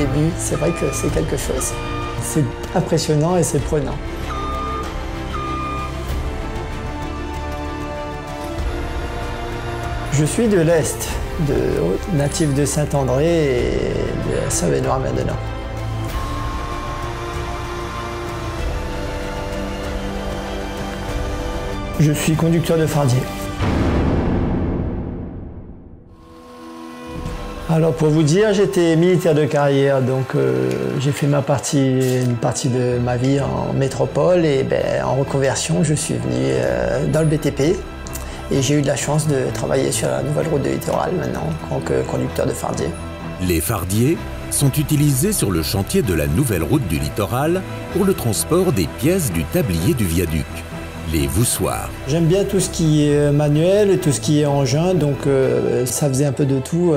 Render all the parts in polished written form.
début, c'est vrai que c'est quelque chose. C'est impressionnant et c'est prenant. Je suis de l'Est, natif de Saint-André et de Saône-et-Loire-Maintenant. Je suis conducteur de fardier. Alors pour vous dire, j'étais militaire de carrière, donc j'ai fait une partie de ma vie en métropole et en reconversion, je suis venu dans le BTP et j'ai eu de la chance de travailler sur la nouvelle route de littoral maintenant en tant que conducteur de fardier. Les fardiers sont utilisés sur le chantier de la nouvelle route du littoral pour le transport des pièces du tablier du viaduc, les voussoirs. J'aime bien tout ce qui est manuel et tout ce qui est engin, donc ça faisait un peu de tout.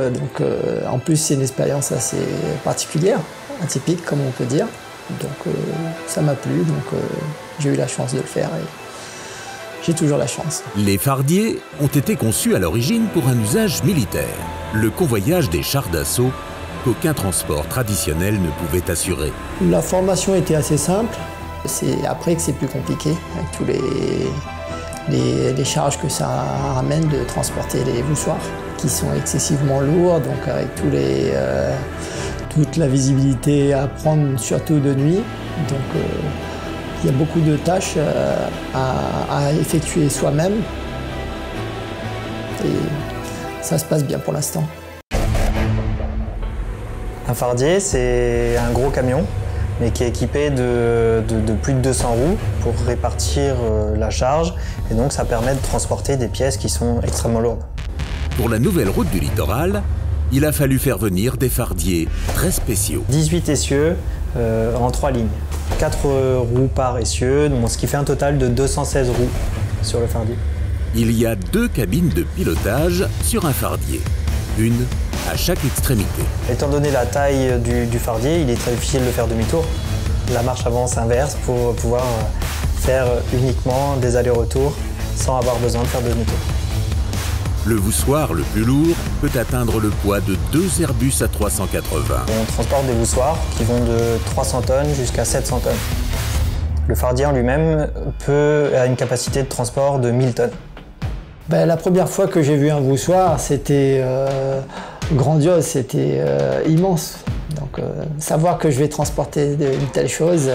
En plus, c'est une expérience assez particulière, atypique comme on peut dire. Donc ça m'a plu, donc j'ai eu la chance de le faire et j'ai toujours la chance. Les fardiers ont été conçus à l'origine pour un usage militaire, le convoyage des chars d'assaut qu'aucun transport traditionnel ne pouvait assurer. La formation était assez simple. C'est après que c'est plus compliqué, avec tous les charges que ça ramène de transporter les voussoirs, qui sont excessivement lourds, donc avec toute la visibilité à prendre, surtout de nuit. Donc il y a beaucoup de tâches à effectuer soi-même. Et ça se passe bien pour l'instant. Un fardier, c'est un gros camion, mais qui est équipé de plus de 200 roues pour répartir la charge. Et donc ça permet de transporter des pièces qui sont extrêmement lourdes. Pour la nouvelle route du littoral, il a fallu faire venir des fardiers très spéciaux. 18 essieux en 3 lignes. 4 roues par essieu, ce qui fait un total de 216 roues sur le fardier. Il y a 2 cabines de pilotage sur un fardier, une à chaque extrémité. Étant donné la taille du fardier, il est très difficile de faire demi-tour. La marche avance inverse pour pouvoir faire uniquement des allers-retours sans avoir besoin de faire demi-tour. Le voussoir le plus lourd peut atteindre le poids de 2 Airbus A380. On transporte des voussoirs qui vont de 300 tonnes jusqu'à 700 tonnes. Le fardier en lui-même a une capacité de transport de 1000 tonnes. La première fois que j'ai vu un voussoir, c'était grandiose, c'était immense. Donc savoir que je vais transporter une telle chose,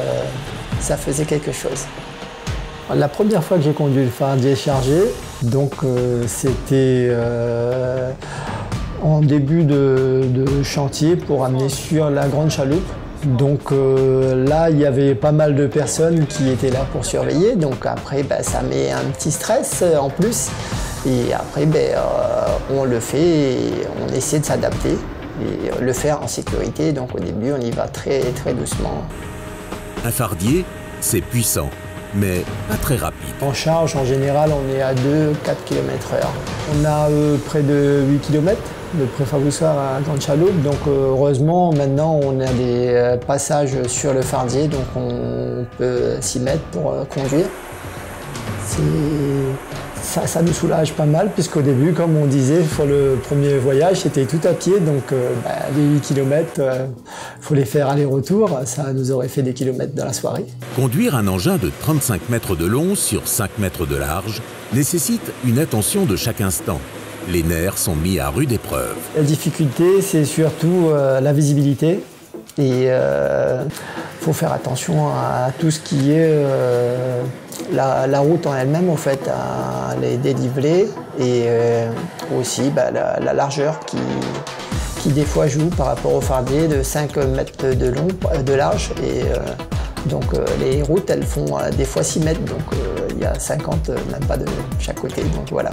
ça faisait quelque chose. La première fois que j'ai conduit le fardier chargé, donc c'était en début de chantier pour amener sur la grande chaloupe. Donc là, il y avait pas mal de personnes qui étaient là pour surveiller. Donc après, ça met un petit stress en plus. Et après, on le fait et on essaie de s'adapter et le faire en sécurité. Donc au début, on y va très, très doucement. Un fardier, c'est puissant, mais pas très rapide. En charge, en général, on est à 2-4 km/h. On a près de 8 km de préfavoussoir à grande chaloupe. Donc heureusement, maintenant, on a des passages sur le fardier, donc on peut s'y mettre pour conduire. Ça nous soulage pas mal, puisqu'au début, comme on disait, pour le premier voyage, c'était tout à pied. Donc les 8 km, il faut les faire aller-retour. Ça nous aurait fait des kilomètres dans la soirée. Conduire un engin de 35 mètres de long sur 5 mètres de large nécessite une attention de chaque instant. Les nerfs sont mis à rude épreuve. La difficulté, c'est surtout la visibilité. Et faut faire attention à tout ce qui est la route en elle-même, en fait, à les dénivelés et aussi la largeur qui des fois joue par rapport au fardier de 5 mètres de large. Et donc les routes, elles font des fois 6 mètres, donc il y a 50, même pas de chaque côté, donc voilà.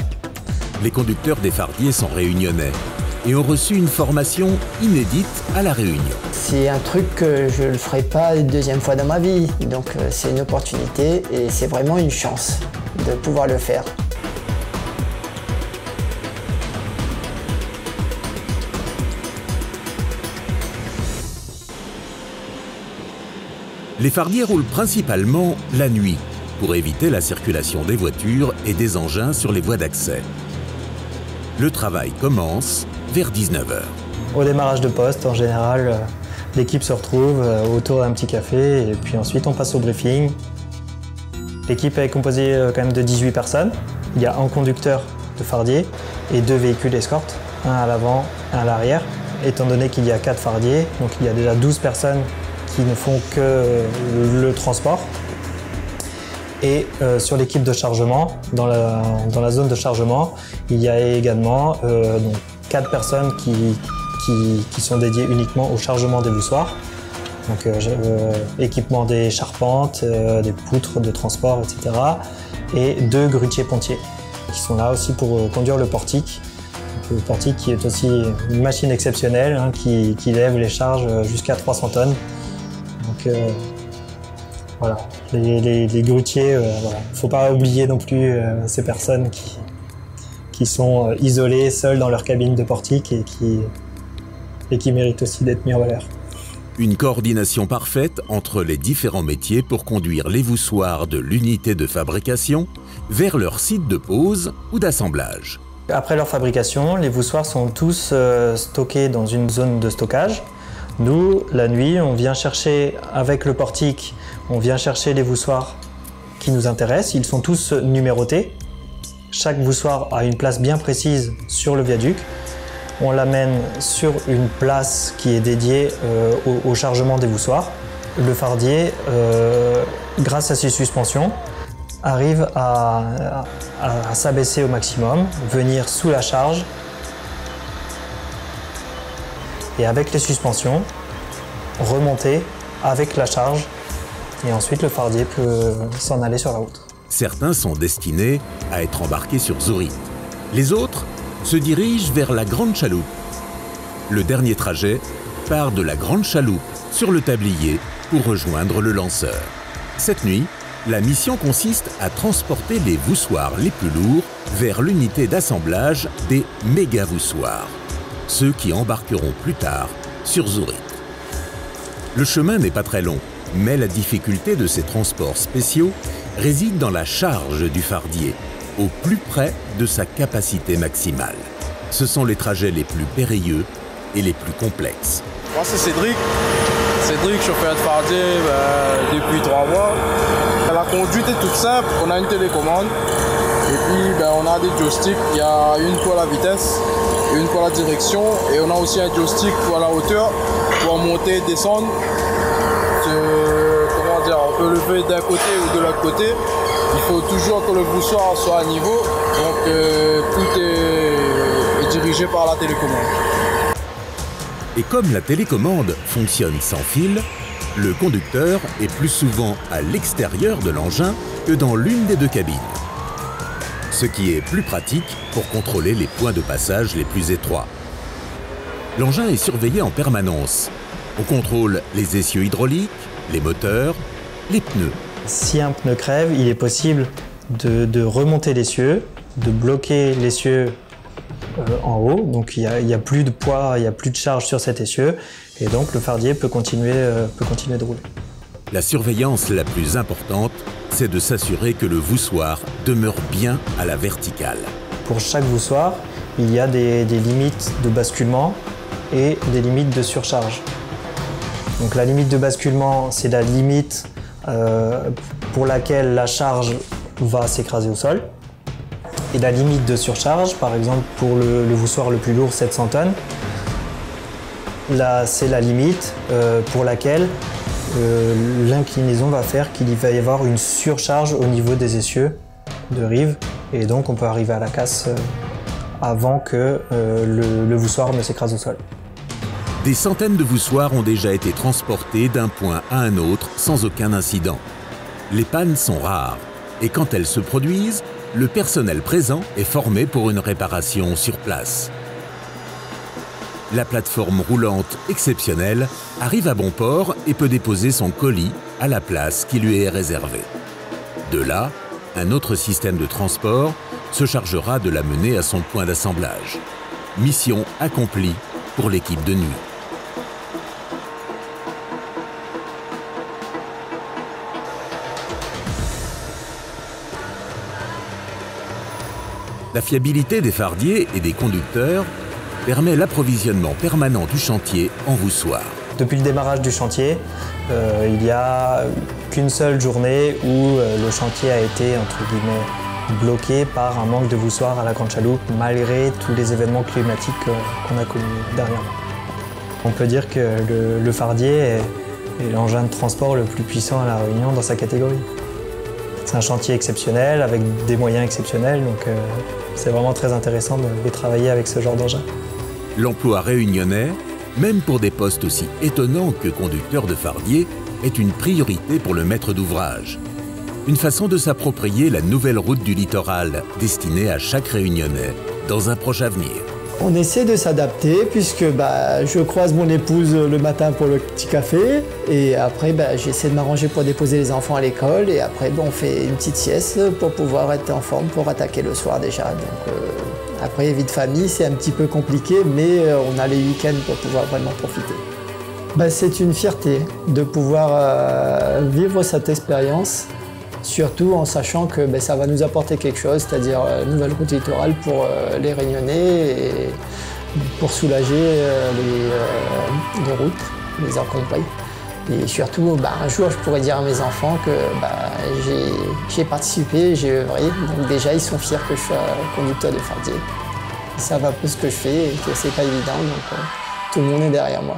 Les conducteurs des fardiers sont réunionnais et ont reçu une formation inédite à La Réunion. C'est un truc que je ne le ferai pas une deuxième fois dans ma vie, donc c'est une opportunité et c'est vraiment une chance de pouvoir le faire. Les fardiers roulent principalement la nuit pour éviter la circulation des voitures et des engins sur les voies d'accès. Le travail commence vers 19 h. Au démarrage de poste, en général, L'équipe se retrouve autour d'un petit café et puis ensuite on passe au briefing. L'équipe est composée quand même de 18 personnes. Il y a un conducteur de fardier et 2 véhicules escorte, un à l'avant, un à l'arrière. Étant donné qu'il y a 4 fardiers, donc il y a déjà 12 personnes qui ne font que le transport. Et sur l'équipe de chargement, dans la zone de chargement, il y a également donc 4 personnes qui sont dédiées uniquement au chargement des voussoirs. Donc équipement des charpentes, des poutres de transport, etc. Et 2 grutiers pontiers qui sont là aussi pour conduire le portique. Donc, le portique qui est aussi une machine exceptionnelle hein, qui lève les charges jusqu'à 300 tonnes. Donc voilà, les grutiers, voilà. Faut pas oublier non plus ces personnes qui sont isolées, seules dans leur cabine de portique et qui méritent aussi d'être mis en valeur. Une coordination parfaite entre les différents métiers pour conduire les voussoirs de l'unité de fabrication vers leur site de pose ou d'assemblage. Après leur fabrication, les voussoirs sont tous stockés dans une zone de stockage. Nous, la nuit, on vient chercher avec le portique, on vient chercher les voussoirs qui nous intéressent. Ils sont tous numérotés. Chaque voussoir a une place bien précise sur le viaduc. On l'amène sur une place qui est dédiée au chargement des voussoirs. Le fardier, grâce à ses suspensions, arrive à s'abaisser au maximum, venir sous la charge. Et avec les suspensions, remonter avec la charge. Et ensuite, le fardier peut s'en aller sur la route. Certains sont destinés à être embarqués sur Zurich. Les autres se dirigent vers la Grande Chaloupe. Le dernier trajet part de la Grande Chaloupe sur le tablier pour rejoindre le lanceur. Cette nuit, la mission consiste à transporter les voussoirs les plus lourds vers l'unité d'assemblage des méga-voussoirs, ceux qui embarqueront plus tard sur Zurich. Le chemin n'est pas très long, mais la difficulté de ces transports spéciaux réside dans la charge du fardier, au plus près de sa capacité maximale. Ce sont les trajets les plus périlleux et les plus complexes. Moi c'est Cédric, chauffeur de fardier depuis 3 mois. La conduite est toute simple, on a une télécommande et puis on a des joysticks, il y a une pour la vitesse, une pour la direction et on a aussi un joystick pour la hauteur, pour monter, descendre. Comment dire, on peut lever d'un côté ou de l'autre côté. Il faut toujours que le voussoir soit à niveau, donc tout est dirigé par la télécommande. Et comme la télécommande fonctionne sans fil, le conducteur est plus souvent à l'extérieur de l'engin que dans l'une des 2 cabines. Ce qui est plus pratique pour contrôler les points de passage les plus étroits. L'engin est surveillé en permanence. On contrôle les essieux hydrauliques, les moteurs, les pneus. Si un pneu crève, il est possible de remonter l'essieu, de bloquer l'essieu en haut. Donc il n'y a plus de poids, il n'y a plus de charge sur cet essieu. Et donc le fardier peut continuer de rouler. La surveillance la plus importante, c'est de s'assurer que le voussoir demeure bien à la verticale. Pour chaque voussoir, il y a des limites de basculement et des limites de surcharge. Donc la limite de basculement, c'est la limite pour laquelle la charge va s'écraser au sol. Et la limite de surcharge, par exemple pour le voussoir le plus lourd, 700 tonnes, là c'est la limite pour laquelle l'inclinaison va faire qu'il va y avoir une surcharge au niveau des essieux de rive et donc on peut arriver à la casse avant que le voussoir ne s'écrase au sol. Des centaines de voussoirs ont déjà été transportés d'un point à un autre sans aucun incident. Les pannes sont rares et quand elles se produisent, le personnel présent est formé pour une réparation sur place. La plateforme roulante exceptionnelle arrive à bon port et peut déposer son colis à la place qui lui est réservée. De là, un autre système de transport se chargera de la mener à son point d'assemblage. Mission accomplie pour l'équipe de nuit. La fiabilité des fardiers et des conducteurs permet l'approvisionnement permanent du chantier en voussoirs. Depuis le démarrage du chantier, il n'y a qu'une seule journée où le chantier a été, entre guillemets, bloqué par un manque de voussoirs à la Grande Chaloupe, malgré tous les événements climatiques qu'on a connus dernièrement. On peut dire que le fardier est l'engin de transport le plus puissant à La Réunion dans sa catégorie. C'est un chantier exceptionnel, avec des moyens exceptionnels, donc c'est vraiment très intéressant de travailler avec ce genre d'engin. L'emploi réunionnais, même pour des postes aussi étonnants que conducteur de fardier, est une priorité pour le maître d'ouvrage. Une façon de s'approprier la nouvelle route du littoral destinée à chaque Réunionnais dans un proche avenir. On essaie de s'adapter puisque je croise mon épouse le matin pour le petit café et après j'essaie de m'arranger pour déposer les enfants à l'école et après on fait une petite sieste pour pouvoir être en forme pour attaquer le soir déjà. Donc, après, vie de famille, c'est un petit peu compliqué, mais on a les week-ends pour pouvoir vraiment profiter. C'est une fierté de pouvoir vivre cette expérience, surtout en sachant que ça va nous apporter quelque chose, c'est-à-dire une nouvelle route littorale pour les Réunionnais et pour soulager les routes, les encombrés. Et surtout, un jour, je pourrais dire à mes enfants que j'ai participé, j'ai œuvré. Donc déjà, ils sont fiers que je sois conducteur de fardier. Ils savent un peu ce que je fais et que c'est pas évident, donc tout le monde est derrière moi.